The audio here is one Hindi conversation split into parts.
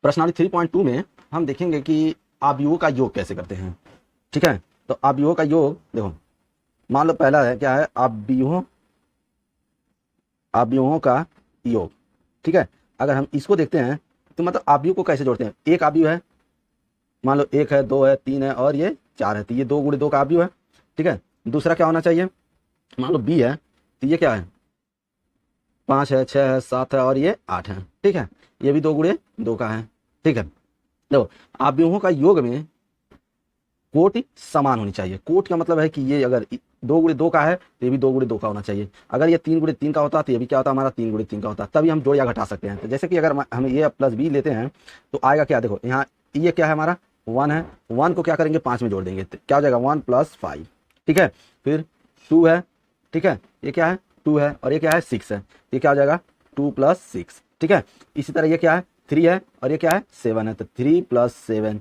प्रश्नावली 3.2 में हम देखेंगे कि अवयवों का योग कैसे करते हैं। ठीक है, तो अवयवों का योग देखो, मान लो पहला है क्या है, अवयवों का योग। ठीक है, अगर हम इसको देखते हैं तो मतलब अवयव को कैसे जोड़ते हैं। एक अवयव है, मान लो 1 है, 2 है, 3 है और ये 4 है, तो ये 2 गुणे 2 का अवयव है। ठीक है, दूसरा क्या होना चाहिए, मान लो बी है, तो ये क्या है, 5 है, 6 है, 7 है और ये 8 है। ठीक है, ये भी 2 गुणे 2 का है। ठीक है, देखो अवयवों का योग में कोटि समान होनी चाहिए। कोट का मतलब है कि ये अगर 2 गुणे 2 का है तो ये भी 2 गुणे 2 का होना चाहिए। अगर ये 3 गुणे 3 का होता तो ये भी क्या होता, हमारा 3 गुणे 3 का होता, तभी हम जोड़ या घटा सकते हैं। तो जैसे कि अगर हम ये प्लस बी लेते हैं तो आएगा क्या, देखो यहाँ ये क्या है, हमारा 1 है, 1 को क्या करेंगे 5 में जोड़ देंगे, तो क्या हो जाएगा 1 + 5। ठीक है, फिर 2 है, ठीक है, ये क्या है 2 है और ये क्या है 6 है, ये क्या हो जाएगा 2 + 6। ठीक है, इसी तरह ये क्या है 3 है और ये क्या है 7 है, तो 3 + 7।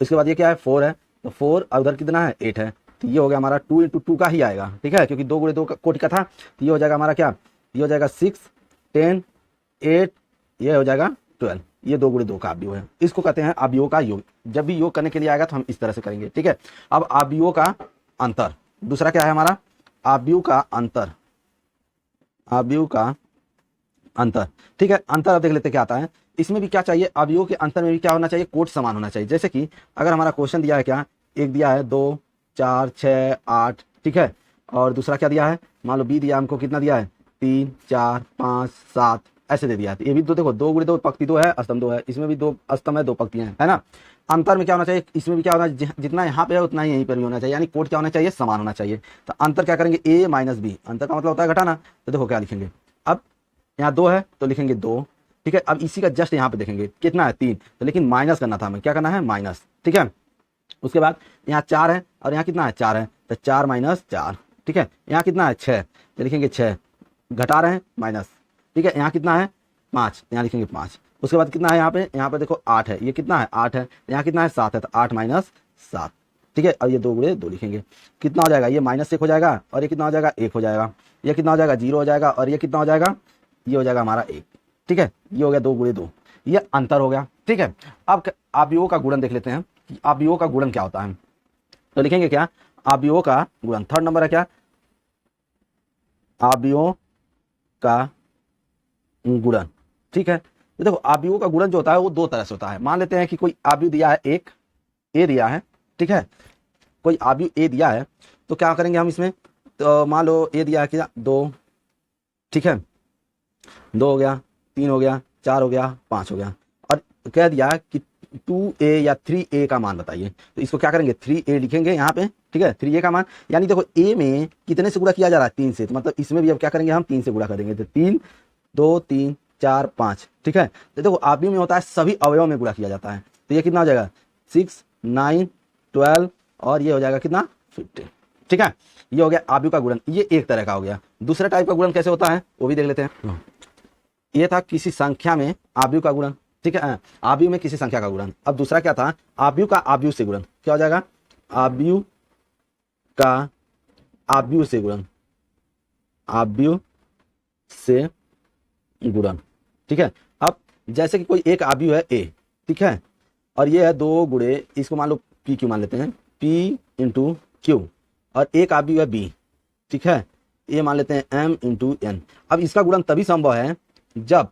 इसके बाद ये क्या है 4 है, तो 4 और उधर कितना है 8 है, तो ये हो गया हमारा 2 × 2 का ही आएगा। ठीक है, क्योंकि 2 गुणे 2 कोटि का था, तो ये हो जाएगा हमारा क्या, ये हो जाएगा 6, 10, 8, ये हो जाएगा 12। ये 2 गुणे 2 का अवयव है, इसको कहते हैं अवयवों का योग। जब भी योग करने के लिए आएगा तो हम इस तरह से करेंगे। ठीक है, अब अवयवों का अंतर, दूसरा क्या है हमारा अवयव का अंतर, अवयव का अंतर। ठीक है, अंतर अब देख लेते क्या आता है। इसमें भी क्या चाहिए, अवयवों के अंतर में भी क्या होना चाहिए, कोट समान होना चाहिए। जैसे कि अगर हमारा क्वेश्चन दिया है क्या, एक दिया है 2, 4, 6, 8। ठीक है, और दूसरा क्या दिया है, मान लो बी दिया हमको, कितना दिया है 3, 4, 5, 7 ऐसे दे दिया है। ये भी तो देखो 2 गुणे 2 पंक्ति 2 है, अस्तंभ 2 है, इसमें भी 2 अस्तंभ है, 2 पंक्तियां हैं, है ना। अंतर में क्या होना चाहिए, इसमें भी क्या होना चाहिए, जितना यहाँ पे है उतना ही यहीं पर भी होना चाहिए, यानी कोट क्या होना चाहिए, समान होना चाहिए। तो अंतर क्या करेंगे, a - b, अंतर का मतलब होता है घटाना। तो देखो क्या लिखेंगे, अब यहाँ 2 है तो लिखेंगे 2। ठीक है, अब इसी का जस्ट यहाँ पे देखेंगे कितना है 3, तो लेकिन माइनस करना था हमें, क्या करना है माइनस। ठीक है, उसके बाद यहाँ 4 है और यहाँ कितना है 4 है, तो 4 - 4। ठीक है, यहाँ कितना है 6, तो लिखेंगे 6, घटा रहे हैं माइनस। ठीक है, यहाँ कितना है 5, यहाँ लिखेंगे 5। उसके बाद कितना है यहाँ पे देखो 8 है, ये कितना है 8 है, यहाँ कितना है 7 है, तो 8 - 7। ठीक है, और ये 2 गुणे 2 लिखेंगे, कितना हो जाएगा, ये -1 हो जाएगा और ये कितना हो जाएगा 1 हो जाएगा, ये कितना हो जाएगा 0 हो जाएगा और ये कितना हो जाएगा, ये हो जाएगा हमारा 1। ठीक है, ये हो गया 2 गुणे 2, ये अंतर हो गया। ठीक है, अब अवयवों का गुणन देख लेते हैं कि अवयवों का गुणन क्या होता है। तो लिखेंगे क्या, अवयवों का गुणन, थर्ड नंबर है क्या, अवयवों का गुणन। ठीक है, तो देखो अवयवों का गुणन जो होता है वो 2 तरह से होता है। मान लेते हैं कि कोई अवयव दिया है, एक ए दिया है। ठीक है, कोई अवयव ए दिया है तो क्या करेंगे हम इसमें, तो मान लो ए दिया है क्या 2। ठीक है, 2 हो गया, 3 हो गया, 4 हो गया, 5 हो गया, और कह दिया कि 2a या 3a का मान बताइए। तो इसको क्या करेंगे 3a लिखेंगे यहाँ पे। ठीक है, 3a का मान, यानी देखो a में कितने से गुणा किया जा रहा है 3 से, तो मतलब इसमें भी अब क्या करेंगे हम 3 से गुणा करेंगे, तो 3, 2, 3, 4, 5। ठीक है, तो देखो अवयव में होता है सभी अवयवों में गुणा किया जाता है, तो ये कितना हो जाएगा 6, 9, 12 और ये हो जाएगा कितना 15। ठीक है, ये हो गया अवयव का गुणन, ये एक तरह का हो गया। दूसरा टाइप का गुणन कैसे होता है वो भी देख लेते हैं। ये था किसी संख्या में अवयव का गुणन। ठीक है, अवयव में किसी संख्या का गुणन। अब दूसरा क्या था, अवयव का अवयव से गुणन। क्या हो जाएगा, अवयव का अवयव से गुणन, अवयव से गुणन। ठीक है, अब जैसे कि कोई एक अवयव है ए, ठीक है, और ये है 2 गुणे, इसको मान लो पी क्यू मान लेते हैं, p × q, और एक अवयव है बी। ठीक है, ये मान लेते हैं m × n। अब इसका गुणन तभी संभव है जब,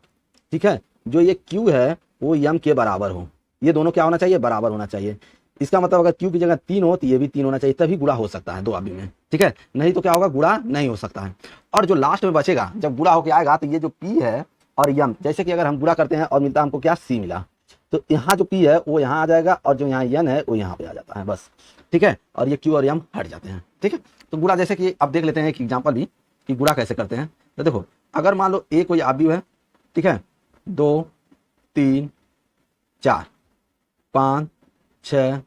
ठीक है, जो ये q है वो m के बराबर हो। ये दोनों क्या होना चाहिए, बराबर होना चाहिए। इसका मतलब अगर q की जगह 3 हो तो ये भी 3 होना चाहिए, तभी गुणा हो सकता है 2 अवयव में। ठीक है, नहीं तो क्या होगा, गुणा नहीं हो सकता है। और जो लास्ट में बचेगा जब गुणा होके आएगा, तो ये जो p है और m, जैसे कि अगर हम गुणा करते हैं और मिलता है हमको क्या c मिला, तो यहाँ जो p है वो यहाँ आ जाएगा और जो यहाँ n है वो यहाँ पे आ जाता है बस। ठीक है, और ये q और m हट जाते हैं। ठीक है, तो गुणा जैसे कि अब देख लेते हैं एक एग्जाम्पल भी कि गुणा कैसे करते हैं। तो देखो अगर मान लो a कोई अवयव है, ठीक है, 2, 3, 4, 5, 6,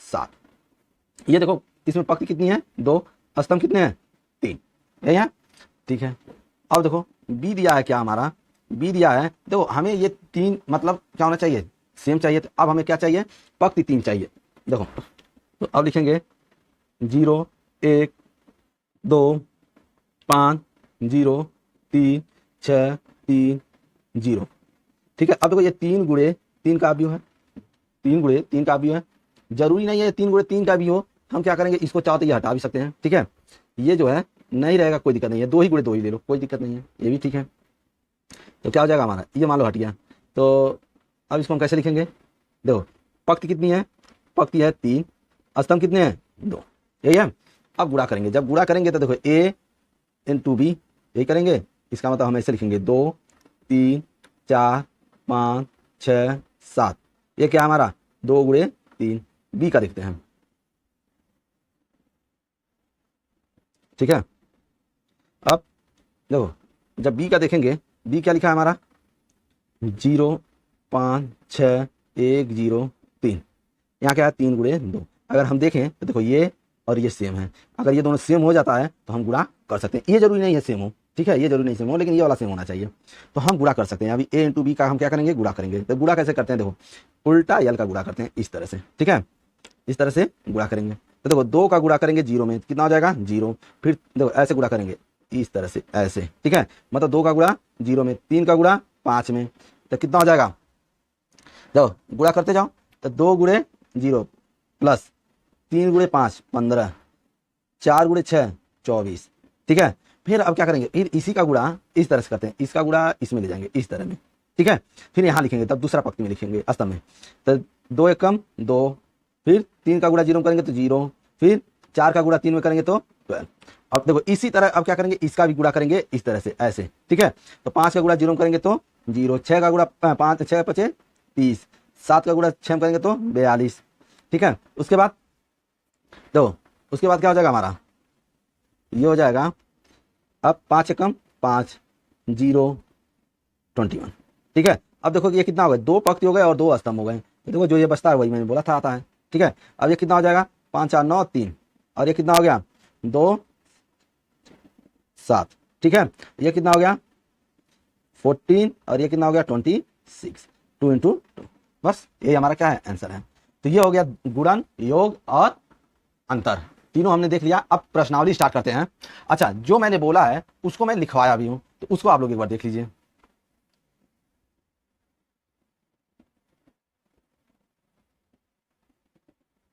7, ये देखो इसमें पंक्ति कितनी है 2, स्तंभ कितने हैं 3, यही है। ठीक है, अब देखो b दिया है क्या, हमारा b दिया है, देखो हमें ये 3 मतलब क्या होना चाहिए, सेम चाहिए। तो अब हमें क्या चाहिए, पंक्ति 3 चाहिए। देखो तो अब लिखेंगे 0, 1, 2, 5, 0, 3, 6, 3, 0। ठीक है, अब देखो ये 3 गुणे 3 का अवयव है, 3 गुणे 3 का अवयव है। जरूरी नहीं है 3 गुणे 3 का भी हो, हम क्या करेंगे इसको चाहो तो ये हटा भी सकते हैं, ठीक है। ये जो है नहीं रहेगा कोई दिक्कत नहीं है, 2 ही गुणे 2 ही ले लो, कोई दिक्कत नहीं है, ये भी ठीक है। तो क्या हो जाएगा हमारा, ये मान लो हट गया। तो अब इसको हम कैसे लिखेंगे, देखो पंक्ति कितनी है, पंक्ति है 3, स्तंभ कितने हैं 2, यही है। अब गुणा करेंगे, जब गुणा करेंगे तो देखो a इंटू बी, यही करेंगे। इसका मतलब हम ऐसे लिखेंगे 2 3 4 5 6 7, ये क्या हमारा 2 गुणे 3, बी का देखते हैं, ठीक है। अब देखो जब बी का देखेंगे, बी क्या लिखा है हमारा 0 5 6 1 0 3, यहाँ क्या है 3 गुणे 2। अगर हम देखें तो देखो ये और ये सेम है, अगर ये दोनों सेम हो जाता है तो हम गुणा कर सकते हैं। ये जरूरी नहीं है सेम हो, ठीक है, ये जरूरी नहीं सेम हो, लेकिन ये वाला सेम होना चाहिए, तो हम गुणा कर सकते हैं। अभी a इंटू बी का हम क्या करेंगे, गुणा करेंगे। तो गुणा कैसे करते हैं, देखो उल्टा यल का गुणा करते हैं इस तरह से, ठीक है, इस तरह से गुणा करेंगे। तो देखो 2 का गुणा करेंगे 0 में, कितना हो जाएगा 0, फिर देखो ऐसे गुणा करेंगे इस तरह से ऐसे, ठीक है, मतलब 2 का गुणा 0 में, 3 का गुणा 5 में, तो कितना हो जाएगा, देखो गुणा करते जाओ, तो 2 गुणे 0 प्लस 3 गुणे 5 15, 4 गुणे 6 24, ठीक है। फिर अब क्या करेंगे, फिर इसी का गुणा इस तरह से करते हैं, इसका गुणा इसमें ले जाएंगे इस तरह में, ठीक है। फिर यहाँ लिखेंगे, तब दूसरा पंक्ति में लिखेंगे स्तंभ में, तो 2 एकम 2, फिर 3 का गुणा 0 में करेंगे तो 0, फिर 4 का गुणा 3 में करेंगे तो 12। अब देखो इसी तरह अब क्या करेंगे, इसका भी गुणा करेंगे इस तरह से ऐसे, ठीक है। तो 5 का गुणा 0 में करेंगे तो 0, 6 का गुणा 5 6 5 30, 7 का गुणा 6 में करेंगे तो 42, ठीक है। उसके बाद देखो उसके बाद क्या हो जाएगा हमारा, ये हो जाएगा अब 5 एकम 5 0 21, ठीक है। अब देखो ये कितना हो गया, 2 पंक्ति हो गए और 2 स्तंभ हो गए, तो देखो जो ये बचता है वही मैंने बोला था आता है, ठीक है। अब ये कितना हो जाएगा 5 4 9 3, और ये कितना हो गया 2 7, ठीक है। ये कितना हो गया 14, और ये कितना हो गया 26, 2 इंटू 2, बस ये हमारा क्या है आंसर है। तो ये हो गया गुणन, योग और अंतर, तीनों हमने देख लिया। अब प्रश्नावली स्टार्ट करते हैं। अच्छा, जो मैंने बोला है उसको मैं लिखवाया भी हूं, तो उसको आप लोग एक बार देख लीजिए।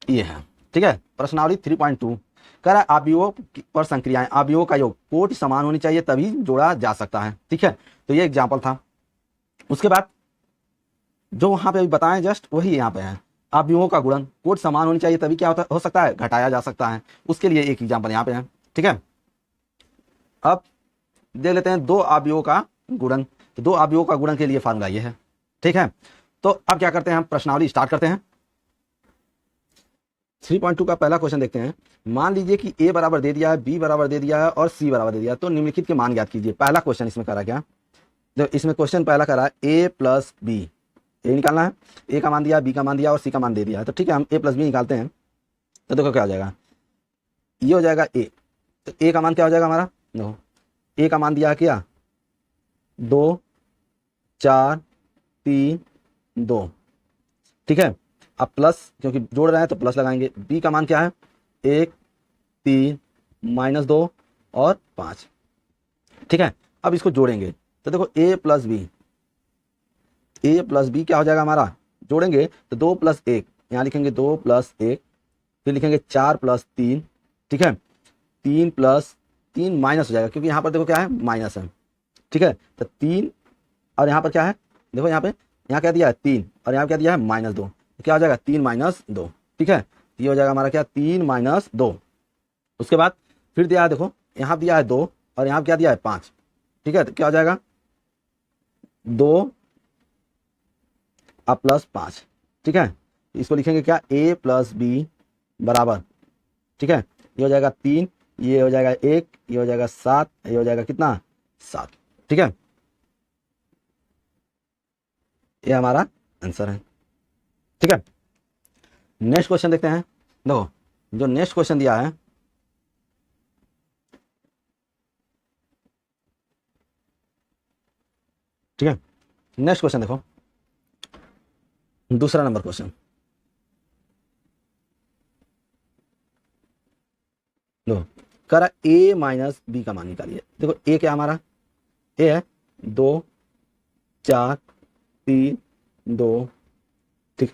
ये है, ठीक है, प्रश्नावली 3.2 कह रहा है अवयवों पर संक्रियाएं, अवयवों का योग कोटि समान होनी चाहिए तभी जोड़ा जा सकता है, ठीक है। तो ये एग्जाम्पल था। उसके बाद जो वहां पे अभी बताएं जस्ट वही यहाँ पे है, अवयवों का गुणन कोटि समान होनी चाहिए तभी क्या हो सकता है, घटाया जा सकता है। उसके लिए एक एग्जाम्पल यहाँ पे है, ठीक है। अब देख लेते हैं 2 अवयवों का गुणन, तो 2 अवयवों का गुणन के लिए फार्मूला ये है, ठीक है। तो अब क्या करते हैं, हम प्रश्नावली स्टार्ट करते हैं। 3.2 का पहला क्वेश्चन देखते हैं। मान लीजिए कि a बराबर दे दिया है, b बराबर दे दिया है और c बराबर दे दिया है, तो निम्नलिखित के मान ज्ञात कीजिए। पहला क्वेश्चन इसमें करा क्या, जब इसमें क्वेश्चन पहला करा है a प्लस बी, ये निकालना है, a का मान दिया, b का मान दिया और c का मान दे दिया है, तो ठीक है हम a प्लस बी निकालते हैं। तो देखो क्या हो जाएगा, ये हो जाएगा a, तो a का मान क्या हो जाएगा हमारा, देखो a का मान दिया है क्या 2 4 3 2, ठीक है। अब प्लस क्योंकि जोड़ रहे हैं तो प्लस लगाएंगे। b का मान क्या है 1 3 -2 और 5, ठीक है। अब इसको जोड़ेंगे तो देखो a प्लस बी क्या हो जाएगा हमारा, जोड़ेंगे तो 2 + 1, यहाँ लिखेंगे 2 + 1, फिर लिखेंगे 4 + 3, ठीक है, 3 + 3 माइनस हो जाएगा क्योंकि यहाँ पर देखो क्या है माइनस है, ठीक है। तो 3 और यहाँ पर क्या है, देखो यहाँ पे यहाँ क्या दिया है 3 और यहाँ क्या दिया है -2, तो क्या हो जाएगा 3 - 2, ठीक है। ये हो जाएगा हमारा क्या 3 - 2। उसके बाद फिर दिया है, देखो यहाँ दिया है 2 और यहाँ क्या दिया है 5, ठीक है। तो क्या हो जाएगा 2 + 5, ठीक है। इसको लिखेंगे क्या a + b बराबर, ठीक है, ये हो जाएगा 3, ये हो जाएगा 1, ये हो जाएगा 7, ये हो जाएगा कितना 7, ठीक है। ये हमारा आंसर है, ठीक है। नेक्स्ट क्वेश्चन देखते हैं। देखो जो नेक्स्ट क्वेश्चन दिया है, ठीक है, नेक्स्ट क्वेश्चन देखो, दूसरा नंबर क्वेश्चन। देखो कह रहा a - b का मान निकालिए। देखो a क्या हमारा, a है 2 4 3 2 ठीक।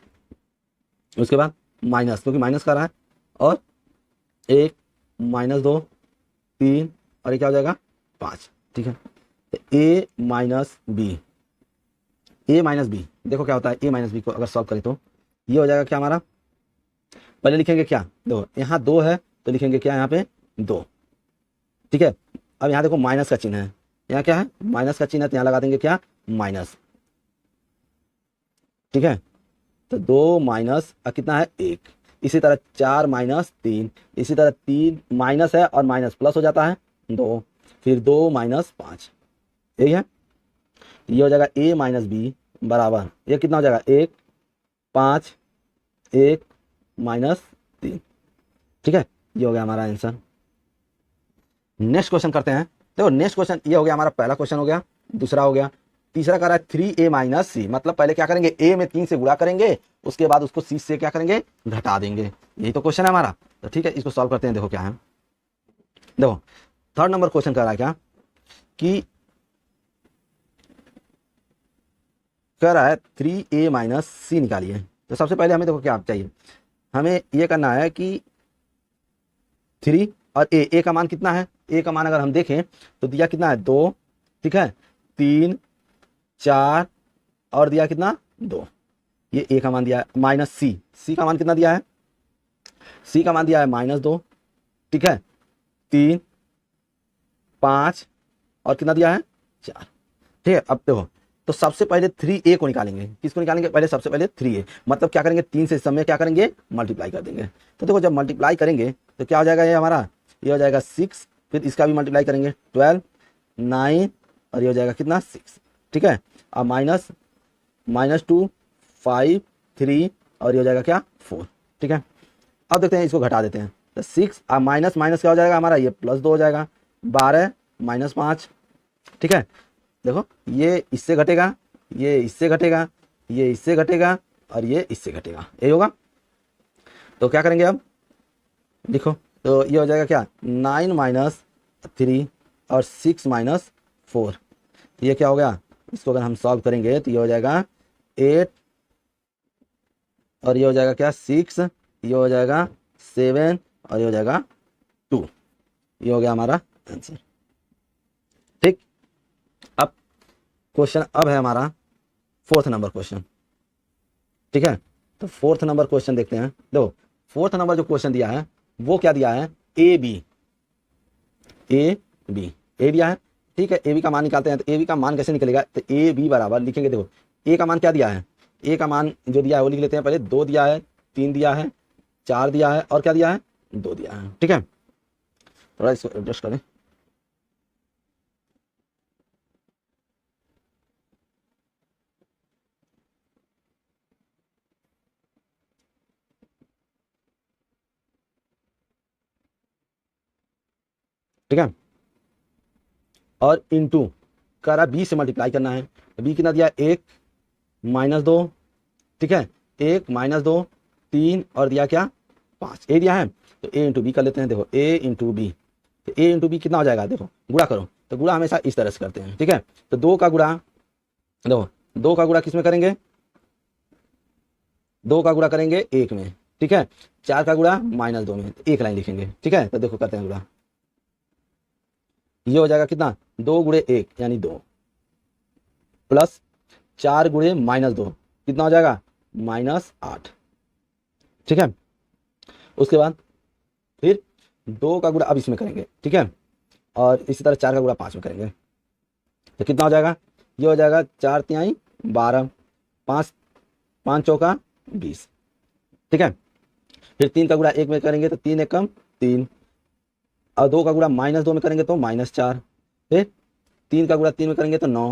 उसके बाद माइनस, क्योंकि माइनस कर रहा है, और 1 -2 3 और ये क्या हो जाएगा 5। ठीक है, तो a minus B, a minus B देखो क्या होता है, a माइनस बी को अगर सॉल्व करें तो ये हो जाएगा क्या हमारा, पहले लिखेंगे क्या, देखो यहाँ 2 है तो लिखेंगे क्या यहाँ पे 2। ठीक है, अब यहाँ देखो माइनस का चिन्ह है, यहाँ क्या है माइनस का चिन्ह है, तो यहाँ लगा देंगे क्या माइनस। ठीक है, तो 2 माइनस कितना है 1, इसी तरह 4 माइनस 3, इसी तरह 3 माइनस है और माइनस प्लस हो जाता है 2, फिर 2 माइनस 5, यही है। ये हो जाएगा a माइनस बी बराबर, ये कितना हो जाएगा 1 5 1 -3। ठीक है, ये हो गया हमारा आंसर। नेक्स्ट क्वेश्चन करते हैं। देखो नेक्स्ट क्वेश्चन ये हो गया हमारा, पहला क्वेश्चन हो गया, दूसरा हो गया, तीसरा कर रहा है 3a माइनस सी, मतलब पहले क्या करेंगे a में 3 से गुणा करेंगे, उसके बाद उसको c से क्या करेंगे घटा देंगे, यही तो क्वेश्चन है हमारा। तो ठीक है, इसको सॉल्व करते हैं। देखो क्या है, देखो थर्ड नंबर क्वेश्चन कर रहा है क्या कि कह रहा है 3a माइनस सी निकालिए। तो सबसे पहले हमें देखो क्या चाहिए, हमें ये करना है कि 3 और a का मान कितना है, a का मान अगर हम देखें तो दिया कितना है 2, ठीक है 3 4 और दिया कितना 2, ये a का मान दिया है, माइनस सी का मान कितना दिया है, c का मान दिया है -2, ठीक है 3 5 और कितना दिया है 4। ठीक है, अब देखो तो सबसे पहले 3a को निकालेंगे, किसको निकालेंगे पहले, सबसे पहले 3a, मतलब क्या करेंगे 3 से इस समय क्या करेंगे मल्टीप्लाई कर देंगे। तो देखो जब मल्टीप्लाई करेंगे तो क्या हो जाएगा, ये हमारा ये हो जाएगा 6, फिर इसका भी मल्टीप्लाई करेंगे 12 9 और ये हो जाएगा कितना 6। ठीक है, अब -2 5 3 और ये हो जाएगा क्या 4। ठीक है, अब देखते हैं इसको घटा देते हैं, तो 6 और माइनस माइनस क्या हो जाएगा हमारा, ये +2 हो जाएगा, 12 -5। ठीक है, देखो ये इससे घटेगा, ये इससे घटेगा, ये इससे घटेगा और ये इससे घटेगा, यही होगा। तो क्या करेंगे अब देखो, तो ये हो जाएगा क्या 9 - 3 और 6 - 4, ये क्या हो गया, इसको अगर हम सॉल्व करेंगे तो ये हो जाएगा 8 और ये हो जाएगा क्या 6, ये हो जाएगा 7 और ये हो जाएगा 2, ये हो गया हमारा आंसर। ठीक, अब क्वेश्चन अब है हमारा फोर्थ नंबर क्वेश्चन। ठीक है, तो फोर्थ नंबर क्वेश्चन देखते हैं। देखो फोर्थ नंबर जो क्वेश्चन दिया है वो क्या दिया है, ए बी ए दिया है। ठीक है, ए बी का मान निकालते हैं, तो ए बी का मान कैसे निकलेगा, तो ए बी बराबर लिखेंगे, देखो ए का मान क्या दिया है, ए का मान जो दिया है वो लिख लेते हैं, पहले 2 दिया है, 3 दिया है, 4 दिया है और क्या दिया है 2 दिया है। ठीक है, थोड़ा इसको एडजस्ट करें। ठीक है, और इंटू कह रहा बी से मल्टीप्लाई करना है, तो बी कितना दिया 1 -2, ठीक है 1 -2 3 और दिया क्या 5, ए दिया है, तो ए इंटू बी कर लेते हैं। देखो ए इंटू बी, तो ए इंटू बी कितना हो जाएगा, देखो गुणा करो, तो गुणा हमेशा इस तरह से करते हैं। ठीक है, तो 2 का गुणा, देखो 2 का गुणा किस में करेंगे, 2 का गुणा करेंगे 1 में, ठीक है 4 का गुणा -2 में, तो एक लाइन लिखेंगे। ठीक है, तो देखो करते हैं गुणा, ये हो जाएगा कितना 2 × 1 यानी 2 प्लस 4 × -2 कितना हो जाएगा -8। ठीक है, उसके बाद फिर 2 का गुणा अब इसमें करेंगे, ठीक है और इसी तरह 4 का गुणा 5 में करेंगे, तो कितना हो जाएगा, ये हो जाएगा 4 तिहाई 12 5 5 चौका 20। ठीक है, फिर 3 का गुणा 1 में करेंगे तो 3 एकम 3 और 2 का गुणा -2 में करेंगे तो -4, फिर 3 का गुणा 3 में करेंगे तो 9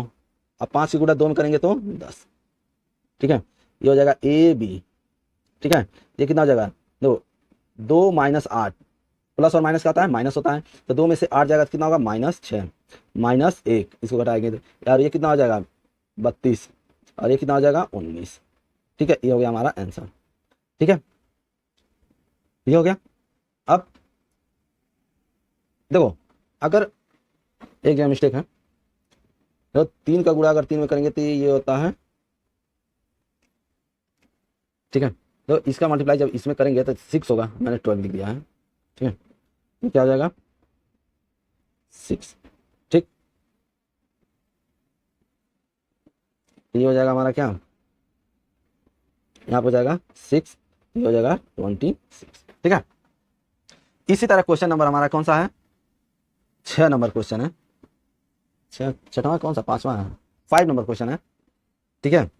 और 5 का गुणा 2 में करेंगे तो 10। ठीक है, ये हो जाएगा ए बी। ठीक है, ये कितना हो जाएगा, देखो 2 - 8 प्लस और माइनस का आता है माइनस होता है, तो 2 में से 8 जाएगा तो कितना होगा -6 -1, इसको घटाएंगे तो यार ये कितना हो जाएगा 32 और ये कितना हो जाएगा 19। ठीक है, ये हो गया हमारा आंसर। ठीक है, ये हो गया। अब देखो अगर एक जगह मिस्टेक है, तो 3 का गुणा अगर 3 में करेंगे तो ये होता है ठीक है। तो इसका मल्टीप्लाई जब इसमें करेंगे तो 6 होगा, मैंने 12 लिख दिया है। ठीक है, तो क्या हो जाएगा 6। ठीक, ये हो जाएगा हमारा क्या, यहाँ पर हो जाएगा 6, ये हो जाएगा 26। ठीक है, इसी तरह क्वेश्चन नंबर हमारा कौन सा है, 6 नंबर क्वेश्चन है। छठवां कौन सा, 5वां है, 5 नंबर क्वेश्चन है। ठीक है,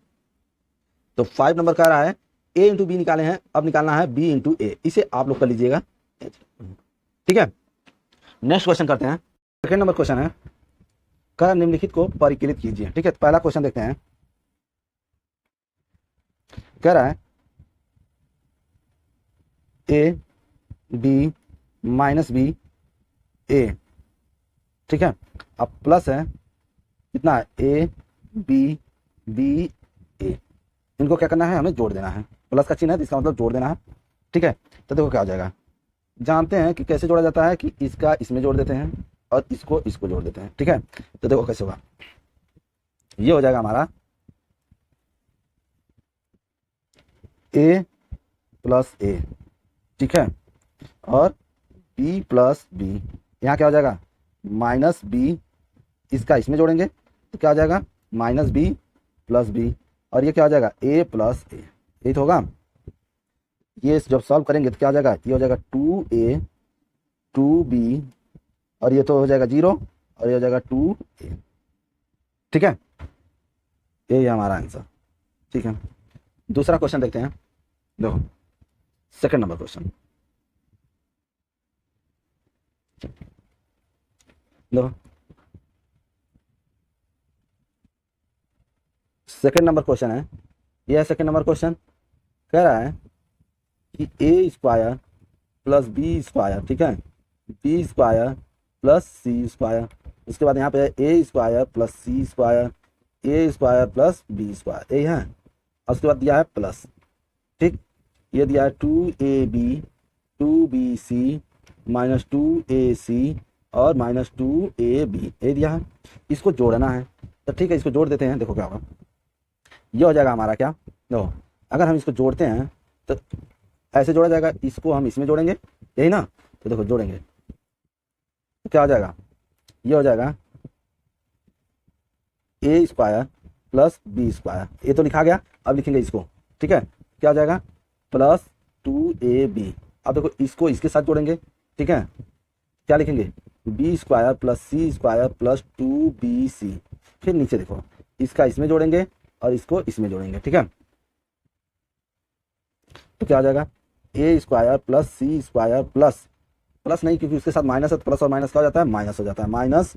तो 5 नंबर कह रहा है a इंटू बी निकाले हैं, अब निकालना है b इंटू ए, इसे आप लोग कर लीजिएगा। ठीक है, नेक्स्ट क्वेश्चन करते हैं। सेकेंड नंबर क्वेश्चन है, कह निम्नलिखित को परिकलित कीजिए। ठीक है, तो पहला क्वेश्चन देखते हैं। कह रहा है a b minus B a। ठीक है, अब प्लस है कितना है, a b b a, इनको क्या करना है, हमें जोड़ देना है। प्लस का चिन्ह है तो इसका मतलब जोड़ देना है। ठीक है, तो देखो क्या हो जाएगा, जानते हैं कि कैसे जोड़ा जाता है, कि इसका इसमें जोड़ देते हैं और इसको इसको जोड़ देते हैं। ठीक है, तो देखो कैसे होगा, ये हो जाएगा हमारा a प्लस a। ठीक है, और b प्लस b, यहाँ क्या हो जाएगा माइनस b, इसका इसमें जोड़ेंगे तो क्या हो जाएगा माइनस b प्लस b, और ये क्या हो जाएगा a प्लस a, यही तो होगा। ये जब सॉल्व करेंगे तो क्या हो जाएगा, ये हो जाएगा 2a 2b, और ये तो हो जाएगा 0, और ये हो जाएगा 2a। ठीक है, ये हमारा आंसर। ठीक है, दूसरा क्वेश्चन देखते हैं। देखो सेकंड नंबर क्वेश्चन, देखो सेकंड नंबर क्वेश्चन है, यह सेकंड नंबर क्वेश्चन कह रहा है कि ए स्क्वायर प्लस बी स्क्वायर, ठीक है, बी स्क्वायर प्लस सी स्क्वायर, उसके बाद यहाँ पे ए स्क्वायर प्लस सी स्क्वायर, ए स्क्वायर प्लस बी स्क्वायर, यही है, और उसके बाद दिया है प्लस। ठीक, ये दिया है 2ab 2bc माइनस 2ac और माइनस 2ab, ये दिया है। इसको जोड़ना है, तो ठीक है इसको जोड़ देते हैं। देखो क्या होगा, ये हो जाएगा हमारा क्या, देखो अगर हम इसको जोड़ते हैं तो ऐसे जोड़ा जाएगा, इसको हम इसमें जोड़ेंगे, यही ना, तो देखो जोड़ेंगे तो क्या हो जाएगा, ये हो जाएगा a square plus B square, ये तो लिखा गया, अब लिखेंगे इसको। ठीक है, क्या हो जाएगा प्लस 2ab। अब देखो इसको इसके साथ जोड़ेंगे, ठीक है, क्या लिखेंगे बी स्क्वायर प्लस सी स्क्वायर प्लस 2bc, फिर नीचे देखो इसका इसमें जोड़ेंगे और इसको इसमें जोड़ेंगे। ठीक है, तो क्या हो जाएगा a square plus C square plus, plus नहीं क्योंकि उसके साथ माइनस है, तो प्लस और माइनस क्या हो जाता है, माइनस हो जाता है, माइनस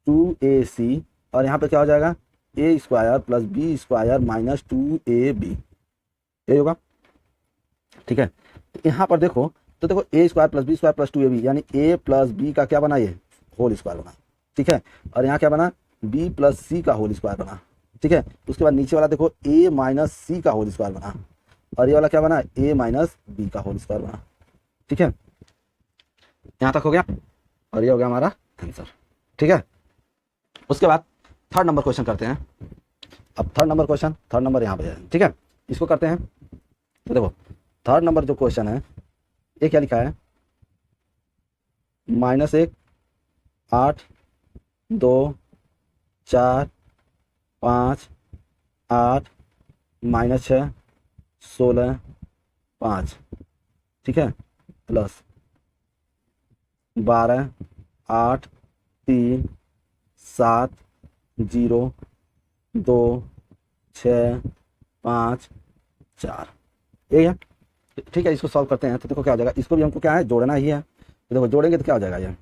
2ac, और यहाँ पे क्या हो जाएगा a square plus B square minus 2ab, ये होगा। ठीक है, तो यहाँ पर देखो, तो देखो a square plus B square plus 2ab, यानी ए प्लस बी का क्या बना, ये होल स्क्वायर बना। ठीक है, और यहाँ क्या बना, बी प्लस सी का होल स्क्वायर बना। ठीक है, उसके बाद नीचे वाला देखो ए माइनस सी का होल स्क्वायर बना, और ये वाला क्या बना, ए माइनस बी का होल स्क्वायर बना। ठीक है, यहाँ तक हो गया, और ये हो गया हमारा आंसर। ठीक है, उसके बाद थर्ड नंबर क्वेश्चन करते हैं। अब third number question, third number यहाँ पे है। ठीक है, इसको करते हैं। तो देखो थर्ड नंबर जो क्वेश्चन है, ये क्या लिखा है, -1 8 2 4 5 8 -6 16 5, ठीक है, प्लस 12 8 3 7 0 2 6 5 4, यही है। ठीक है, इसको सॉल्व करते हैं। तो देखो क्या हो जाएगा, इसको भी हमको क्या है, जोड़ना ही है। तो देखो जोड़ेंगे तो क्या हो जाएगा, ये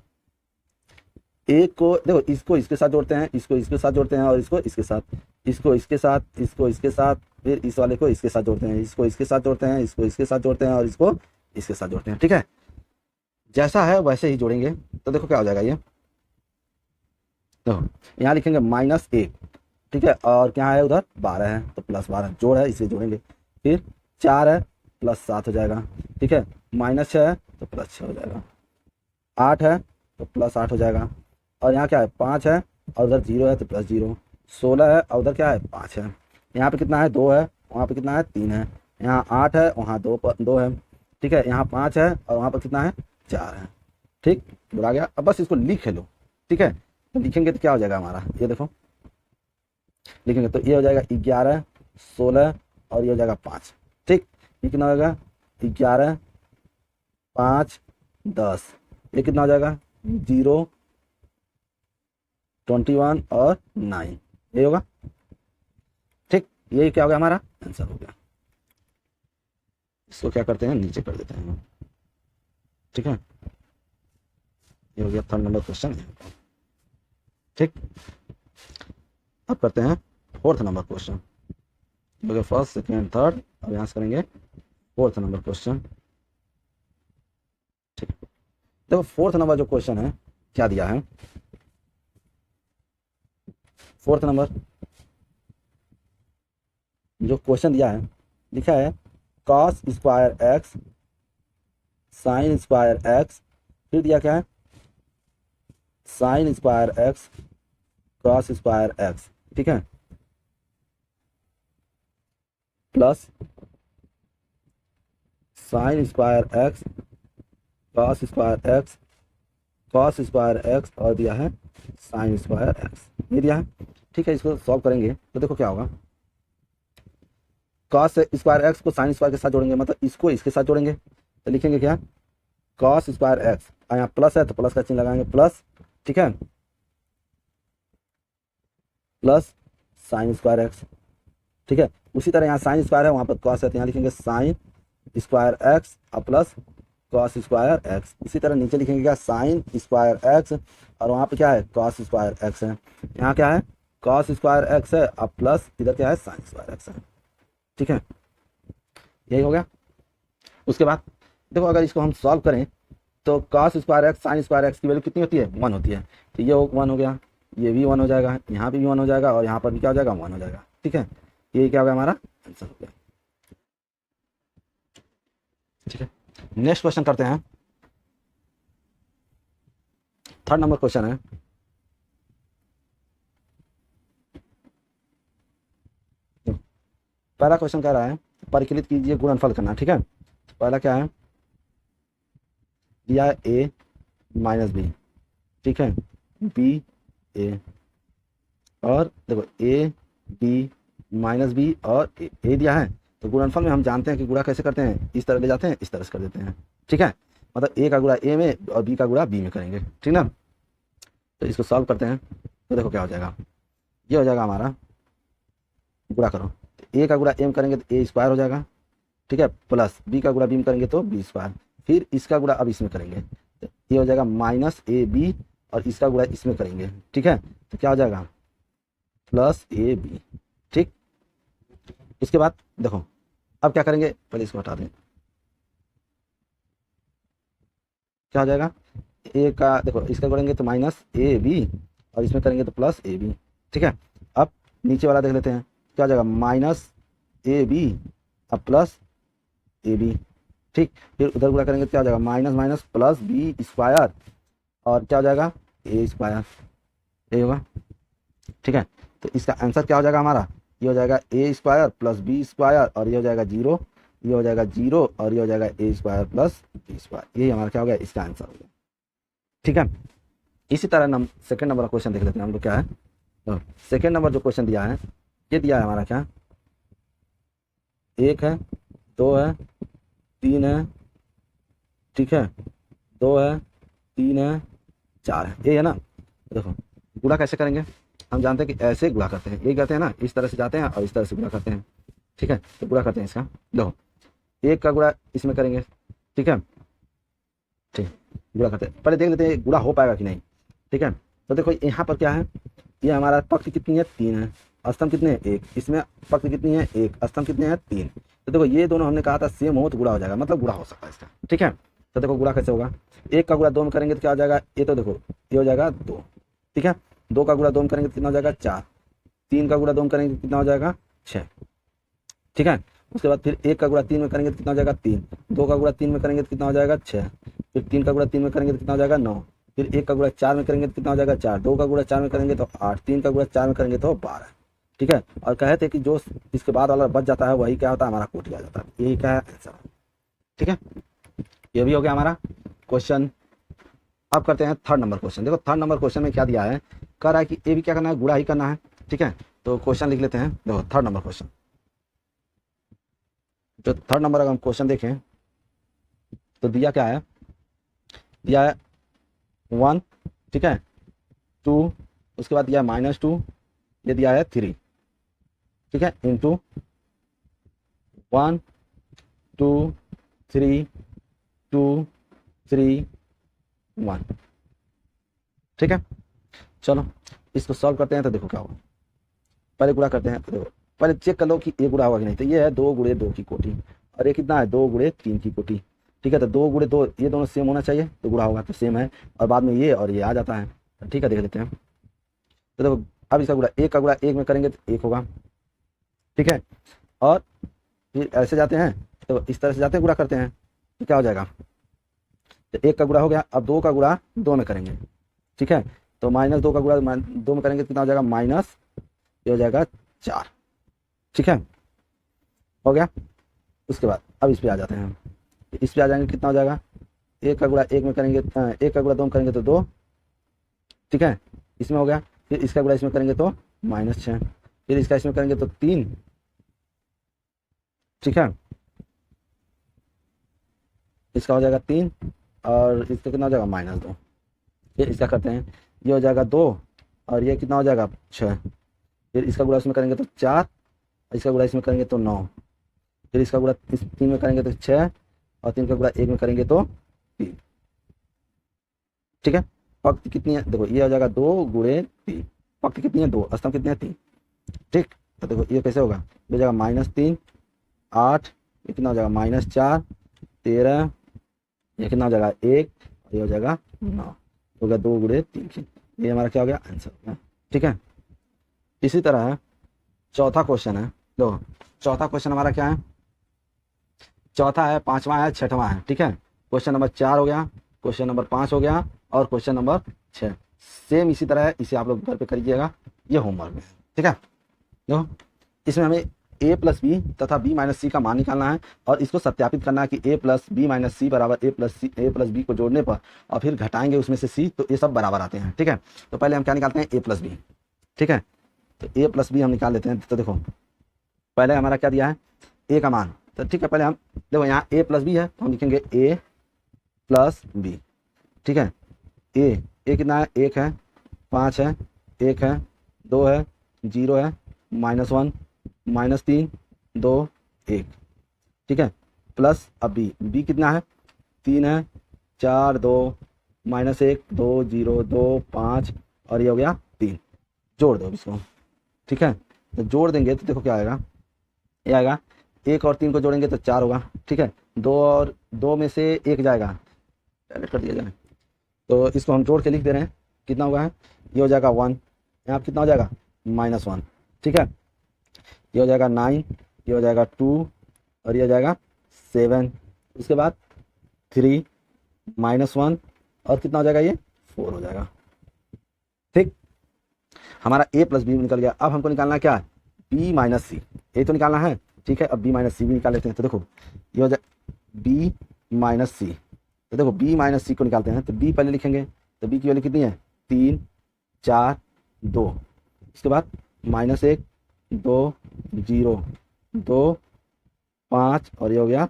एक को देखो इसको इसके साथ जोड़ते हैं, इसको इसके साथ जोड़ते हैं, और इसको इसके साथ, इसको इसके साथ, इसको इसके साथ, फिर इस वाले को इसके साथ जोड़ते हैं, इसको इसके साथ जोड़ते हैं, इसको इसके साथ जोड़ते हैं, और इसको इसके साथ जोड़ते हैं। ठीक है, जैसा है वैसे ही जोड़ेंगे। तो देखो क्या हो जाएगा, ये देखो यहाँ लिखेंगे -1, ठीक है, और क्या है उधर 12 है, तो +12 जोड़ है, इसे जोड़ेंगे। फिर 4 है +7 हो जाएगा। ठीक है, -6 है तो +6 हो जाएगा, 8 है तो +8 हो जाएगा, और यहाँ क्या है 5 है, और उधर 0 है तो +0, 16 है और उधर क्या है 5 है। यहाँ पे कितना है 2 है, वहाँ पे कितना है 3 है, यहाँ 8 है, वहाँ 2 है, ठीक है, यहाँ 5 है और वहाँ पर कितना है, 4 है, ठीक, बुला गया। अब बस इसको लिख लो, ठीक है, तो लिखेंगे तो क्या हो जाएगा हमारा, ये देखो लिखेंगे तो ये हो जाएगा 11, 16 और ये हो जाएगा 5, ठीक, ये कितना होगा 11, 5, 10, ये कितना हो जाएगा 0, 21 और 9, ये होगा, ठीक, ये क्या हो गया हमारा आंसर हो गया। इसको क्या करते हैं, नीचे कर देते हैं, ठीक है, ये हो गया 3rd नंबर क्वेश्चन, ठीक। अब करते हैं 4th नंबर क्वेश्चन, हो गया 1st, 2nd, 3rd, अब यहाँ से करेंगे 4th नंबर क्वेश्चन, ठीक। देखो 4th नंबर जो क्वेश्चन है क्या दिया है, 4th नंबर जो क्वेश्चन दिया है, लिखा है cos square x sine square x, फिर दिया क्या है sine square x cos square x, ठीक है, plus sine square x cos square x cos square x और दिया है साइन स्क्वायर एक्स, ये दिया है, ठीक है। इसको सॉल्व करेंगे तो देखो क्या होगा, cos स्क्वायर एक्स को साइन स्क्वायर के साथ जोड़ेंगे, मतलब इसको इसके साथ जोड़ेंगे तो लिखेंगे क्या cos स्क्वायर एक्स, यहाँ प्लस है तो प्लस का चिन्ह लगाएंगे प्लस, ठीक है, प्लस साइन स्क्वायर एक्स, ठीक है। उसी तरह यहाँ साइन स्क्वायर है, वहाँ पर cos है तो यहाँ लिखेंगे साइन स्क्वायर एक्स और प्लस cos स्क्वायर एक्स। इसी तरह नीचे लिखेंगे क्या साइन स्क्वायर एक्स और वहाँ पे क्या है cos स्क्वायर एक्स है, यहाँ क्या है cos स्क्वायर एक्स है और प्लस इधर क्या है साइन स्क्वायर एक्स है, ठीक है, यही हो गया। उसके बाद देखो अगर इसको हम सॉल्व करें तो cos square x sine square x की वैल्यू कितनी होती है 1 होती है, तो ये 1 हो गया, ये भी 1 हो जाएगा, यहाँ पे भी 1 हो जाएगा और यहाँ पर भी क्या हो जाएगा 1 हो जाएगा, ठीक है, ये क्या हो गया हमारा आंसर हो गया, ठीक है। नेक्स्ट क्वेश्चन करते हैं, 3rd नंबर क्वेश्चन है, पहला क्वेश्चन कह रहा है परिकलित कीजिए गुणनफल करना, ठीक है। तो पहला क्या है दिया है a माइनस बी, ठीक है, b a और देखो a b माइनस बी और a दिया है, तो गुणनफल में हम जानते हैं कि गुणा कैसे करते हैं, इस तरह ले जाते हैं, इस तरह से कर देते हैं, ठीक है, मतलब a का गुणा a में और b का गुणा b में करेंगे, ठीक ना। तो इसको सॉल्व करते हैं तो देखो क्या हो जाएगा, ये हो जाएगा हमारा गुणा करो तो a का गुणा a में करेंगे तो a स्क्वायर हो जाएगा, ठीक है, प्लस b का गुणा b में करेंगे तो b स्क्वायर, फिर इसका गुणा अब इसमें करेंगे तो ये हो जाएगा माइनस ए बी और इसका गुणा इसमें करेंगे, ठीक है, तो क्या हो जाएगा प्लस ए बी, ठीक। इसके बाद देखो अब क्या करेंगे, पहले इसको हटा दें, क्या हो जाएगा ए का देखो इसका करेंगे तो माइनस ए बी और इसमें करेंगे तो प्लस ए बी, ठीक है। अब नीचे वाला देख लेते हैं, क्या हो जाएगा माइनस ए बी अब प्लस ए बी, ठीक, फिर उधर गुणा करेंगे तो क्या हो जाएगा minus minus plus B square और क्या हो जाएगा ए स्क्वायर, ये होगा, ठीक है। तो इसका आंसर क्या हो जाएगा हमारा, ये हो जाएगा a square plus B square और ये हो जाएगा 0, ये हो जाएगा 0 और ये हो जाएगा a square plus B square, यही हमारा क्या हो गया इसका आंसर हो गया, ठीक है। इसी तरह 2nd नंबर का क्वेश्चन देख लेते हैं हम लोग, क्या है तो 2nd नंबर जो क्वेश्चन दिया है, ये दिया है हमारा क्या 1 है 2 है 3 है, ठीक है, 2 है 3 है 4 है, ये है ना। देखो गुणा कैसे करेंगे, हम जानते हैं कि ऐसे गुणा करते हैं, ये कहते हैं ना, इस तरह से जाते हैं और इस तरह से गुणा करते हैं, ठीक है, तो गुणा करते हैं इसका, देखो 1 का गुणा इसमें करेंगे, ठीक है, ठीक, गुणा करते हैं, पहले देख लेते हैं गुणा हो पाएगा कि नहीं, ठीक है। तो देखो यहाँ पर क्या है, ये हमारा पक्ष कितनी है 3 है, स्तंभ कितने हैं 1, इसमें पक्ष कितनी है 1, स्तंभ कितने हैं 3, तो देखो ये दोनों हमने कहा था सेम हो तो गुणा हो जाएगा, मतलब गुणा हो सकता है इसका, ठीक है। तो देखो गुणा कैसे होगा, 1 का गुणा 2 में करेंगे तो क्या हो जाएगा, ये तो देखो ये हो जाएगा 2, ठीक है, 2 का गुणा 2 में करेंगे तो कितना हो जाएगा 4, 3 का गुणा 2 में करेंगे तो कितना हो जाएगा 6, ठीक है। उसके बाद फिर 1 का गुणा 3 में करेंगे तो कितना हो जाएगा 3, 2 का गुणा 3 में करेंगे तो कितना हो जाएगा 6, फिर 3 का गुणा 3 में करेंगे तो कितना हो जाएगा 9, फिर 1 का गुणा 4 में करेंगे तो कितना हो जाएगा 4, 2 का गुणा 4 में करेंगे तो 8, 3 का गुणा 4 में करेंगे तो 12, ठीक है, और कहे थे कि जो इसके बाद वाला बच जाता है वही क्या होता है, हमारा कोटि आ जाता है। यही क्या है आंसर। ठीक है, ये भी हो गया हमारा क्वेश्चन। अब करते हैं थर्ड नंबर क्वेश्चन। देखो थर्ड नंबर क्वेश्चन में क्या दिया है, कह रहा है कि ये भी क्या करना है, गुणा ही करना है। ठीक है, तो क्वेश्चन लिख लेते हैं। देखो थर्ड नंबर क्वेश्चन, जो थर्ड नंबर अगर हम क्वेश्चन देखें तो दिया क्या है, दिया है 1, ठीक है, 2, उसके बाद दिया है -2, ये दिया है 3, ठीक है, इंटू 1 2 3 2 3 1। ठीक है, चलो इसको सॉल्व करते हैं तो देखो क्या होगा। पहले गुणा करते हैं तो देखो, पहले चेक कर लो कि ये गुणा होगा कि नहीं। तो ये है 2 गुणे 2 की कोटि, और ये कितना है 2 गुणे 3 की कोटि। ठीक है, तो 2 गुणे 2 ये दोनों सेम होना चाहिए तो गुणा होगा, तो सेम है, और बाद में ये और ये आ जाता है। तो ठीक है, देख लेते हैं। तो देखो अब इसका गुणा, एक का गुणा एक में करेंगे तो 1 होगा। ठीक है, और फिर ऐसे जाते हैं तो इस तरह से जाते हैं, गुणा करते हैं तो क्या हो जाएगा, तो 1 का गुणा हो गया। अब 2 का गुणा 2 में करेंगे। ठीक है, तो -2 का गुणा 2 में करेंगे तो कितना हो जाएगा, माइनस ये हो जाएगा 4। ठीक है, हो गया। उसके बाद अब इस पे आ जाते हैं, इस पे आ जाएंगे, कितना हो जाएगा, 1 का गुणा 1 में करेंगे, 1 का गुणा 2 में करेंगे तो 2। ठीक है, इसमें हो गया। फिर इसका गुणा इसमें करेंगे तो -6, फिर इसका इसमें करेंगे तो 3। ठीक है, इसका हो जाएगा 3, और इसका कितना हो जाएगा -2। फिर इसका करते हैं, ये हो जाएगा 2, और ये कितना हो जाएगा 6। फिर इसका गुणा इसमें करेंगे तो 4, इसका गुणा इसमें करेंगे तो 9। फिर इसका गुणा इस 3 में करेंगे तो 6, और 3 का गुणा 1 में करेंगे तो 3। ठीक है, पक्ति कितनी है, देखो ये हो जाएगा 2 गुणे 3, पक्ति कितनी है 2, स्तंभ कितने हैं 3। ठीक, तो देखो ये कैसे होगा, ये हो जाएगा -3 8, ये कितना हो जाएगा -4 13, ये कितना हो जाएगा 1, ये हो जाएगा 9, हो गया 2 गुणे 3 की। ये हमारा क्या हो गया, आंसर हो गया। ठीक है, इसी तरह चौथा क्वेश्चन है। दो चौथा क्वेश्चन हमारा क्या है, चौथा है, पांचवा है, छठवां है। ठीक है, क्वेश्चन नंबर 4 हो गया, क्वेश्चन नंबर 5 हो गया, और क्वेश्चन नंबर 6 सेम इसी तरह है। इसे आप लोग घर पे करिएगा, ये होमवर्क में। ठीक है, देखो इसमें हमें a प्लस बी तथा b माइनस सी का मान निकालना है, और इसको सत्यापित करना है कि a प्लस बी माइनस सी बराबर a प्लस बी को जोड़ने पर और फिर घटाएंगे उसमें से c, तो ये सब बराबर आते हैं। ठीक है, तो पहले हम क्या निकालते हैं, a प्लस बी। ठीक है, तो a प्लस बी हम निकाल लेते हैं। तो देखो पहले हमारा क्या दिया है, a का मान। तो ठीक है, पहले हम देखो यहाँ a प्लस बी है तो हम लिखेंगे a प्लस बी। ठीक है, a कितना है, 1 है, 5 है, 1 है, 2 है, 0 है, -1 -3 2 1। ठीक है, प्लस अब b कितना है, 3 है, 4 2 -1 2 0 2 5, और ये हो गया 3। जोड़ दो इसको। ठीक है, तो जोड़ देंगे तो देखो क्या आएगा, ये आएगा 1 और 3 को जोड़ेंगे तो 4 होगा। ठीक है, 2 और 2 में से 1 जाएगा, पहले कर दिया जाए, तो इसको हम जोड़ के लिख दे रहे हैं, कितना हुआ है, ये हो जाएगा 1, यहाँ कितना हो जाएगा -1। ठीक है, ये हो जाएगा 9, ये हो जाएगा 2, और ये हो जाएगा 7। उसके बाद 3 -1, और कितना हो जाएगा, ये 4 हो जाएगा। ठीक, हमारा a प्लस बी निकल गया। अब हमको निकालना है क्या, b माइनस सी, ये तो निकालना है। ठीक है, अब b माइनस सी भी निकाल लेते हैं। तो देखो ये हो जाए b माइनस सी, तो देखो b माइनस सी को निकालते हैं। तो b पहले लिखेंगे, तो b की वैल्यू कितनी है, 3 4 2, उसके बाद -1 2 0 2 5, और ये हो गया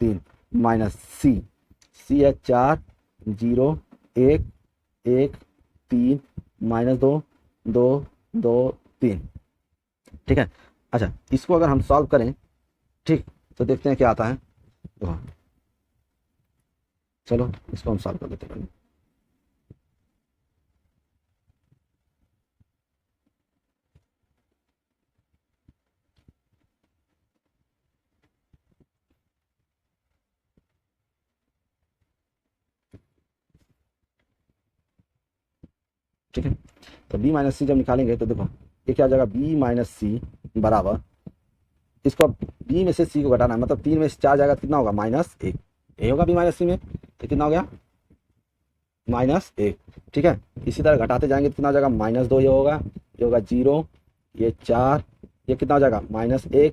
3, माइनस सी है 4 0 1 1 3 -2 2 2 3। ठीक है, अच्छा इसको अगर हम सॉल्व करें, ठीक, तो देखते हैं क्या आता है। तो चलो इसको हम सॉल्व कर लेते हैं। ठीक है, तो b माइनस सी जब निकालेंगे तो देखो ये क्या हो जाएगा, b माइनस सी बराबर, इसको b में से c को घटाना है, मतलब 3 में से 4 जाएगा, कितना होगा -1, ये होगा b माइनस सी में, तो कितना हो गया -1। ठीक है, इसी तरह घटाते जाएंगे तो कितना हो जाएगा, -2, ये होगा 0 ये 4, ये कितना हो जाएगा -1,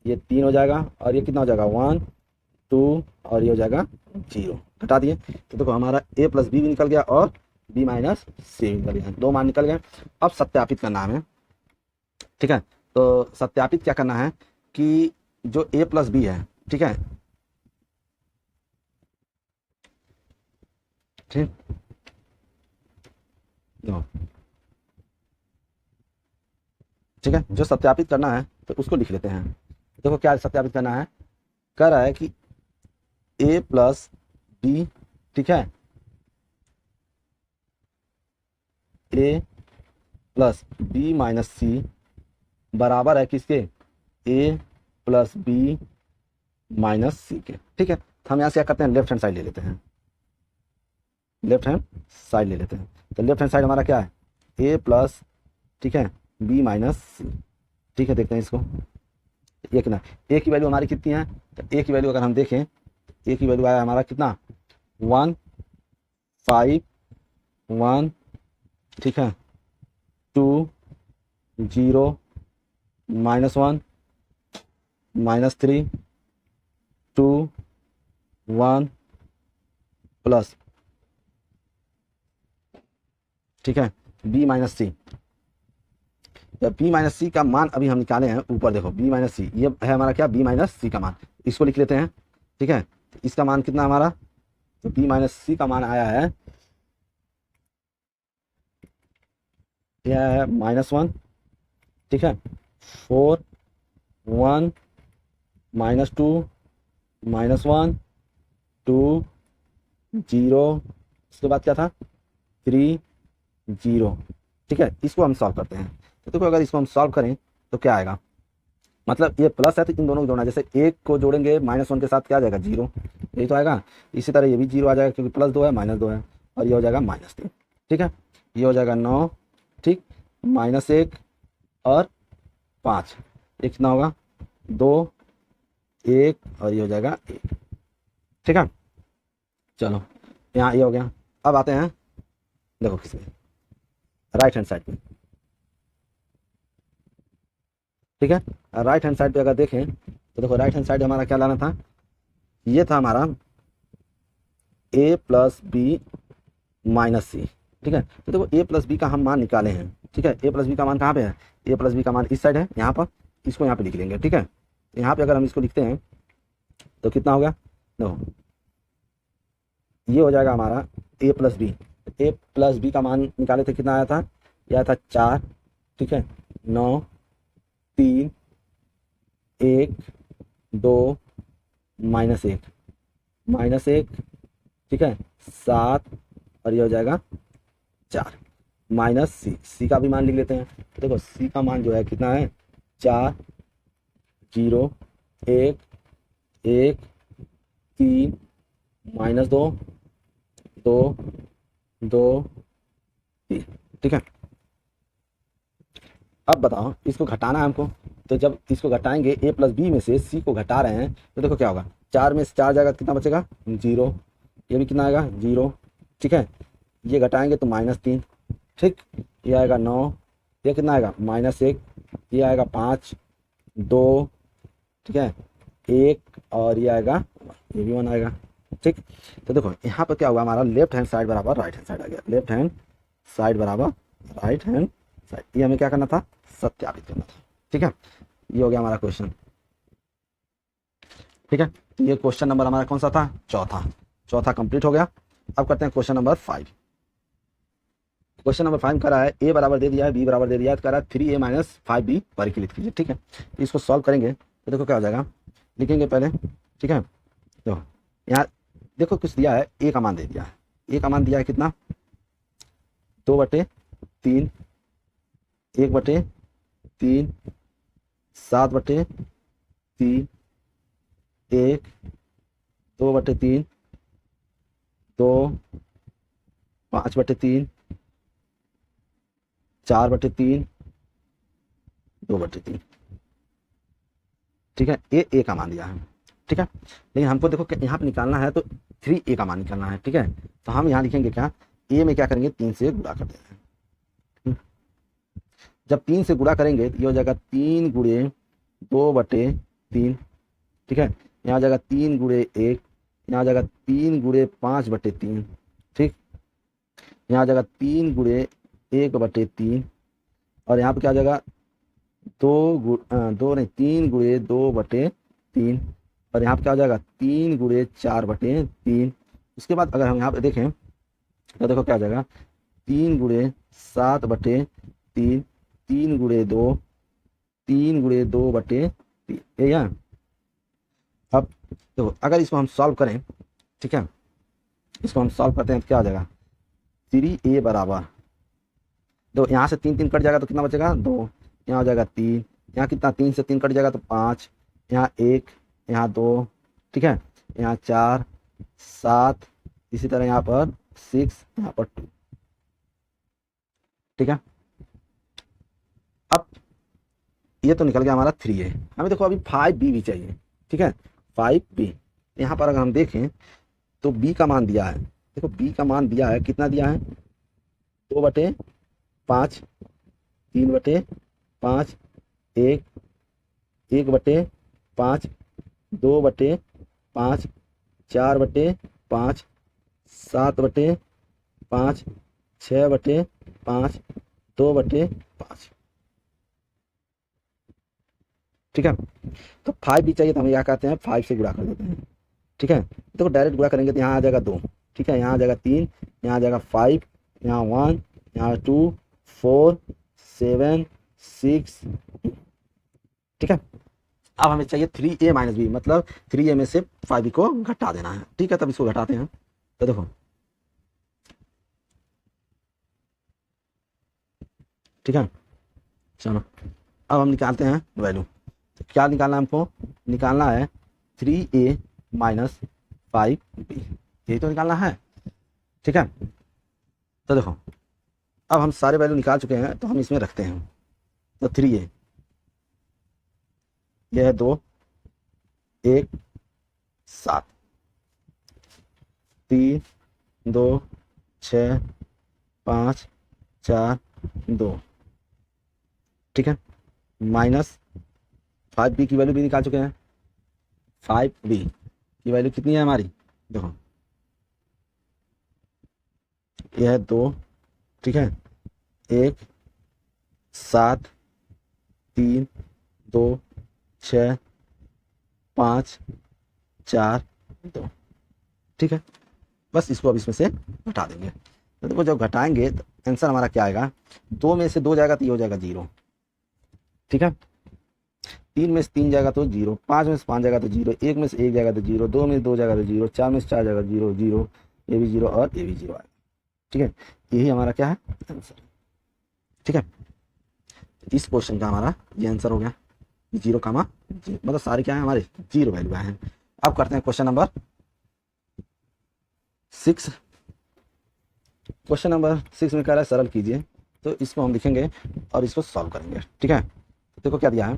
ये 3 हो जाएगा, और ये कितना हो जाएगा 1 2, और ये हो जाएगा 0। घटा दिए तो देखो हमारा a प्लस बी भी निकल गया और b माइनस सी भी निकल गया, दो मान निकल गए। अब सत्यापित करना है हमें, ठीक है। तो सत्यापित क्या करना है कि जो a प्लस बी है, ठीक है, ठीक, ठीक है, जो सत्यापित करना है तो उसको लिख लेते हैं। देखो क्या सत्यापित करना है, कह रहा है कि a प्लस बी, ठीक है, a प्लस बी माइनस सी बराबर है किसके, a प्लस बी माइनस सी के, ठीक है। तो हम यहाँ से क्या करते हैं, लेफ्ट हैंड साइड ले लेते हैं, लेफ्ट हैंड साइड ले लेते हैं। तो लेफ्ट हैंड साइड हमारा क्या है, a प्लस, ठीक है, b माइनस सी, ठीक है। देखते हैं इसको, एक ना a की वैल्यू हमारी कितनी है, तो a की वैल्यू अगर हम देखें, a की वैल्यू आया हमारा कितना 1 5 1, ठीक है, 2 0 -1 -3 2 1 प्लस, ठीक है, b माइनस सी। जब b माइनस सी का मान अभी हम निकाले हैं, ऊपर देखो b माइनस सी, ये है हमारा क्या, b माइनस सी का मान, इसको लिख लेते हैं, ठीक है। तो इसका मान कितना हमारा, तो b माइनस सी का मान आया है, यह है -1, ठीक है, 4 1 -2 -1 2 0, उसके बाद क्या था 3 0, ठीक है। इसको हम सॉल्व करते हैं। तो देखो अगर इसको हम सॉल्व करें तो क्या आएगा, मतलब ये प्लस है तो इन दोनों को जोड़ना, जैसे एक को जोड़ेंगे -1 के साथ क्या आ जाएगा 0, यही तो आएगा। इसी तरह ये भी 0 आ जाएगा क्योंकि +2 है -2 है, और ये हो जाएगा -3, ठीक है। ये हो जाएगा 9, ठीक, -1 और 5, ये कितना होगा 2 1, और ये हो जाएगा 1, ठीक है। चलो यहाँ ये हो गया। अब आते हैं देखो किसमें, राइट हैंड साइड पे, ठीक है। राइट हैंड साइड पे अगर देखें तो देखो राइट हैंड साइड हमारा क्या लाना था, ये था हमारा a प्लस बी माइनस सी, ठीक है। तो देखो a प्लस बी का हम मान निकाले हैं, ठीक है। a प्लस बी का मान कहाँ पे है, a प्लस बी का मान इस साइड है, यहाँ पर, इसको यहाँ पे लिख लेंगे, ठीक है। यहाँ पे अगर हम इसको लिखते हैं तो कितना हो गया, देखो ये हो जाएगा हमारा a plus B. a plus B का मान निकाले थे, कितना आया था, यह आया था 4, ठीक है, 9 3 1 2 -1 -1, ठीक है, 7, और ये हो जाएगा 4 माइनस सी, सी का भी मान लिख लेते हैं। तो देखो सी का मान जो है कितना है 4 0 1 1 3 -2 2 2 3, ठीक है। अब बताओ इसको घटाना है हमको, तो जब इसको घटाएंगे a प्लस बी में से c को घटा रहे हैं तो देखो क्या होगा, 4 में से 4 जाएगा कितना बचेगा 0, ये भी कितना आएगा 0, ठीक है। ये घटाएंगे तो -3, ठीक, ये आएगा 9, ये कितना आएगा -1, ये आएगा 5 2, ठीक है 1, और ये आएगा, ये भी 1 आएगा, ठीक। तो देखो यहाँ पर क्या हुआ, हमारा लेफ्ट हैंड साइड बराबर राइट हैंड साइड आ गया, लेफ्ट हैंड साइड बराबर राइट हैंड साइड, ये हमें क्या करना था, सत्यापित करना था, ठीक है। ये हो गया हमारा क्वेश्चन, ठीक है। तो ये क्वेश्चन नंबर हमारा कौन सा था, चौथा कंप्लीट हो गया। अब करते हैं क्वेश्चन नंबर 5। क्वेश्चन नंबर 5 कर रहा है a बराबर दे दिया है, b बराबर दे दिया है, तो कह रहा है 3a - 5b परिकलित कीजिए, ठीक है। इसको सॉल्व करेंगे तो देखो क्या हो जाएगा, लिखेंगे पहले, ठीक है। तो यहाँ देखो कुछ दिया है, a का मान दे दिया है, a का मान दिया है कितना 2/3 1/3 7/3 1 2/3 2 5/3 4/3 2/3, ठीक है। ए का मान दिया है, ठीक है। लेकिन हमको देखो यहाँ पे निकालना है तो 3a का मान निकालना है, ठीक है। तो हम यहाँ लिखेंगे क्या, a में क्या करेंगे 3 से गुणा कर देंगे, जब 3 से गुणा करेंगे तो ये हो जाएगा 3 × 2/3, ठीक है। यहाँ आ जाएगा 3 × 1, यहाँ आ जाएगा 3 × 5/3, ठीक। यहाँ आ जाएगा 3 × 1/3, और यहाँ पे क्या आ जाएगा 3 और यहाँ पे क्या हो जाएगा 3 × 4/3। उसके बाद अगर हम यहाँ पे देखें तो देखो क्या हो जाएगा 3 × 7/3, 3 × 2, 3 × 2/3, ये है। अब देखो अगर इसको हम सॉल्व करें, ठीक है, इसको हम सॉल्व करते हैं तो क्या हो जाएगा 3a बराबर, तो यहाँ से 3 कट जाएगा तो कितना बचेगा 2, यहाँ हो जाएगा 3, यहाँ कितना 3 से 3 कट जाएगा तो 5, यहाँ 1, यहाँ 2, ठीक है, यहाँ 4, 7, इसी तरह यहाँ पर 6, यहाँ पर 2, ठीक है। अब ये तो निकल गया हमारा 3a, हमें देखो अभी 5b भी चाहिए, ठीक है, 5b। यहाँ पर अगर हम देखें तो b का मान दिया है, देखो b का मान दिया है, कितना दिया है 2/5, 3/5, 1/5, 2/5, 4/5, 7/5, 6/5, 2/5, ठीक है। तो 5 भी चाहिए तो हम क्या कहते हैं 5 से गुणा कर देते हैं, ठीक है। देखो डायरेक्ट गुणा करेंगे तो यहाँ आ जाएगा 2, ठीक है, यहाँ आ जाएगा 3, यहाँ आ जाएगा 5, यहाँ 1, यहाँ 2, 4, 7, 6, ठीक है। अब हमें चाहिए 3a - b, मतलब 3a में से 5b को घटा देना है, ठीक है। तब इसको घटाते हैं तो देखो, ठीक है, चलो अब हम निकालते हैं वैल्यू। तो क्या निकालना है हमको, निकालना है 3a - 5b, यही तो निकालना है, ठीक है। तो देखो अब हम सारे वैल्यू निकाल चुके हैं तो हम इसमें रखते हैं। तो 3a, यह है 2, 1, 7, 3, 2, 6, 5, 4, 2, ठीक है, माइनस 5b की वैल्यू भी निकाल चुके हैं। 5b की वैल्यू कितनी है हमारी, देखो यह है 2, ठीक है, 1, 7, 3, 2, 6, 5, 4, 2, ठीक है। बस इसको अब इसमें से घटा देंगे। तो देखो जब घटाएंगे तो आंसर हमारा क्या आएगा, 2 में से 2 जाएगा तो ये हो जाएगा 0, ठीक है, 3 में से 3 जाएगा तो 0, 5 में से 5 जाएगा तो 0, 1 में से 1 जाएगा तो 0, 2 में से 2 जाएगा तो 0, 4 में से 4 जाएगा 0, 0, ये भी 0 और ये भी 0 आएगा, ठीक है। यही हमारा क्या है आंसर, ठीक है। इस क्वेश्चन का हमारा ये आंसर हो गया, 0, मतलब सारे क्या है हमारे 0 वैल्यू आए हैं। अब करते हैं क्वेश्चन नंबर 6। क्वेश्चन नंबर 6 में कह रहा है सरल कीजिए, तो इसको हम लिखेंगे और इसको सॉल्व करेंगे, ठीक है। देखो क्या दिया है,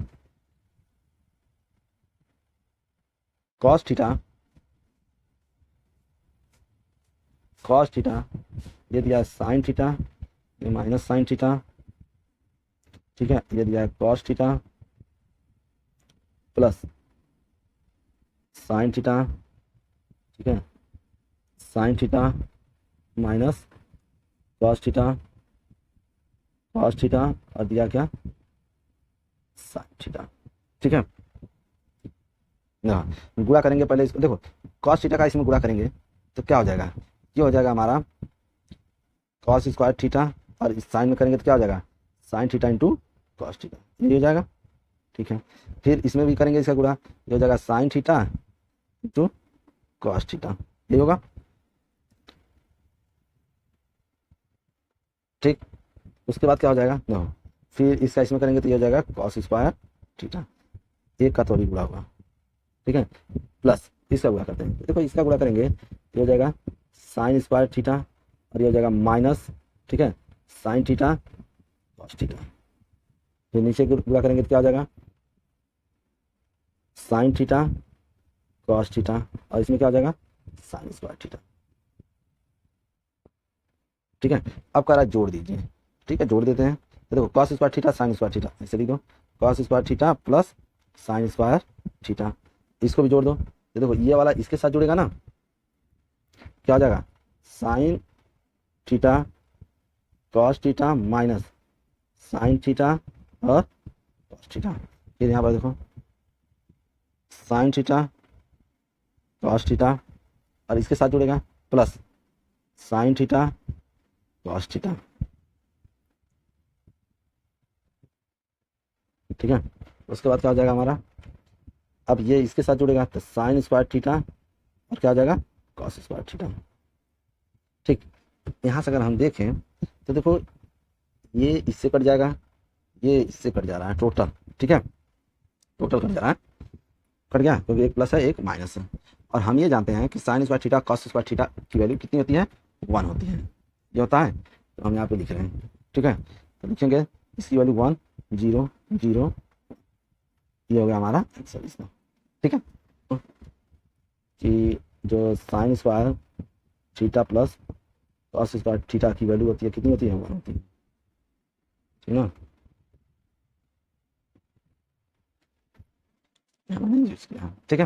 cos थीटा, ये दिया है sin थीटा, ये माइनस sin थीटा, ठीक है, ये दिया है cos theta plus sin theta, ठीक है, sin theta minus cos theta और दिया क्या sin थीटा, ठीक है। गुणा करेंगे पहले इसको, देखो cos थीटा का इसमें गुणा करेंगे तो क्या हो जाएगा, ये हो जाएगा हमारा cos स्क्वायर थीटा, और इस साइन में करेंगे तो क्या हो जाएगा sin theta into cos theta, ये हो जाएगा, ठीक है। फिर इसमें भी करेंगे इसका गुणा, ये हो जाएगा sin theta into cos theta, ये होगा, ठीक। उसके बाद क्या हो जाएगा, देखो फिर इसका इसमें करेंगे तो ये हो जाएगा cos स्क्वायर थीटा, एक का तो भी गुणा होगा, ठीक है, प्लस इसका गुणा करते हैं। देखो इसका गुणा करेंगे ये हो जाएगा sin स्क्वायर थीटा, और ये हो जाएगा माइनस, ठीक है, sin थीटा cos थीटा। फिर नीचे गुणा करेंगे तो क्या हो जाएगा sin थीटा cos थीटा, और इसमें क्या हो जाएगा sin स्क्वायर थीटा, ठीक है। अब कह रहा है जोड़ दीजिए, ठीक है, जोड़ देते हैं। तो देखो cos square theta sine square theta, ऐसे लिख दो cos square theta plus sine square theta, इसको भी जोड़ दो। तो देखो ये वाला इसके साथ जुड़ेगा ना, क्या हो जाएगा sine theta cos theta minus sine theta और कॉस थीटा। फिर यहाँ पर देखो साइन थीटा कॉस थीटा और इसके साथ जुड़ेगा plus sine theta cos theta, ठीक है। उसके बाद क्या हो जाएगा हमारा, अब ये इसके साथ जुड़ेगा तो साइन स्क्वायर थीटा और क्या हो जाएगा कॉस स्क्वायर थीटा, ठीक। यहाँ से अगर हम देखें तो देखो ये इससे कट जाएगा, ये इससे कट जा रहा है टोटल, ठीक है, टोटल कट जा रहा है, कट गया क्योंकि एक प्लस है एक माइनस है। और हम ये जानते हैं कि sine square theta cos square theta की वैल्यू कितनी होती है, 1 होती है, ये होता है। तो हम यहाँ पे लिख रहे हैं, ठीक है। तो लिखेंगे इसकी वैल्यू 1 0 0, ये हो गया हमारा आंसर इसका, ठीक है। कि जो sine square theta plus cos square theta की वैल्यू होती है कितनी होती है, 1 होती है, ठीक है ना, ठीक है।